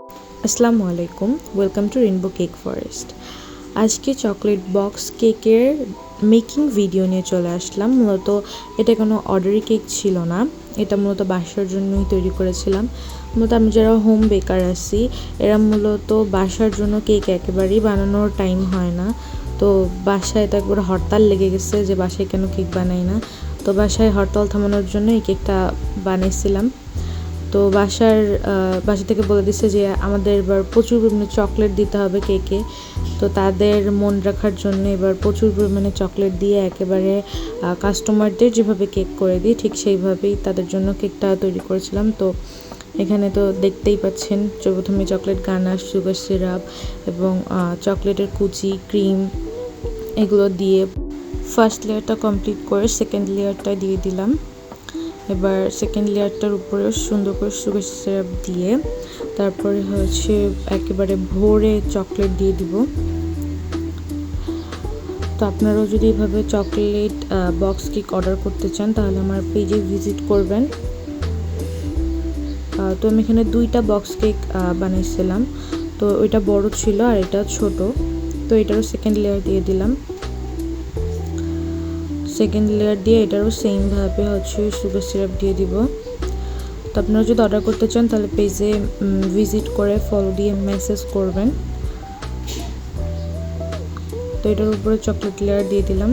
আসসালামু আলাইকুম, welcome to rainbow cake forest. আজকে চকলেট বক্স কেকের মেকিং ভিডিও নিয়ে চলে আসলাম। মূলত এটা কোনো অর্ডারি কেক ছিল না, এটা মূলত বাসার জন্যই তৈরি করেছিলাম। মূলত আমি যারা হোম বেকার আছি এরা মূলত বাসার জন্য কেক একেবারেই বানানোর টাইম হয় না। তো বাসায় তো একবার হরতাল লেগে গেছে যে বাসায় কেন কেক বানাই না। তো বাসায় হরতাল থামানোর জন্য এই কেকটা বানিয়েছিলাম। তো বাসা থেকে বলে দিচ্ছে যে আমাদের এবার প্রচুর পরিমাণে চকলেট দিতে হবে কেকে। তো তাদের মন রাখার জন্য এবার প্রচুর পরিমাণে চকলেট দিয়ে একেবারে কাস্টমারদের যেভাবে কেক করে দিই ঠিক সেইভাবেই তাদের জন্য কেকটা তৈরি করেছিলাম। তো এখানে তো দেখতেই পাচ্ছেন, প্রথমে চকলেট গানাশ, সুগার সিরাপ এবং চকলেটের কুচি, ক্রিম এগুলো দিয়ে ফার্স্ট লেয়ারটা কমপ্লিট করে সেকেন্ড লেয়ারটা দিয়ে দিলাম। এবার সেকেন্ড লেয়ারটার উপরেও সুন্দর করে সুগার সিরাপ দিয়ে তারপরে একেবারে ভরে চকলেট দিয়ে দিব। তো আপনারাও যদি এভাবে চকলেট বক্স কেক অর্ডার করতে চান তাহলে আমার পেজে ভিজিট করবেন। তো আমি এখানে 2টা বক্স কেক বানাইছিলাম। তো ওইটা বড় ছিল আর এটা ছোট। তো এটারও সেকেন্ড লেয়ার দিয়ে দিলাম। সেকেন্ড লেয়ার দিয়ে এটারও সেমভাবে সুগার সিরাপ দিয়ে দিব। তো আপনারা যদি অর্ডার করতে চান তাহলে পেজে ভিজিট করে ফলো দিয়ে মেসেজ করবেন। তো এটার উপরে চকলেট লেয়ার দিয়ে দিলাম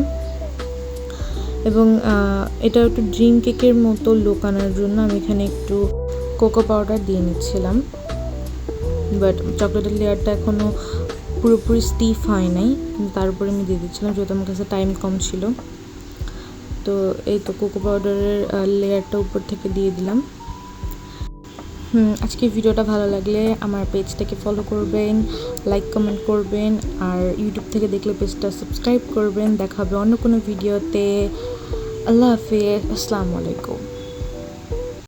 এবং এটা একটু ড্রিম কেকের মতো লুক আনার জন্য আমি এখানে একটু কোকো পাউডার দিয়ে নিচ্ছিলাম। বাট চকলেটের লেয়ারটা এখনও পুরোপুরি স্টিফ হয় নাই, কিন্তু তার উপরে আমি দিয়ে দিচ্ছিলাম যেহেতু আমার কাছে টাইম কম ছিল। তো এই তো কোকো পাউডারের লেয়ারটা উপর থেকে দিয়ে দিলাম। আজকে ভিডিওটা ভালো লাগলে আমার পেজটাকে ফলো করবেন, লাইক কমেন্ট করবেন, আর ইউটিউব থেকে দেখলে পেজটা সাবস্ক্রাইব করবেন। দেখা হবে অন্য কোনো ভিডিওতে। আল্লাহ হাফেজ, আসসালামু আলাইকুম।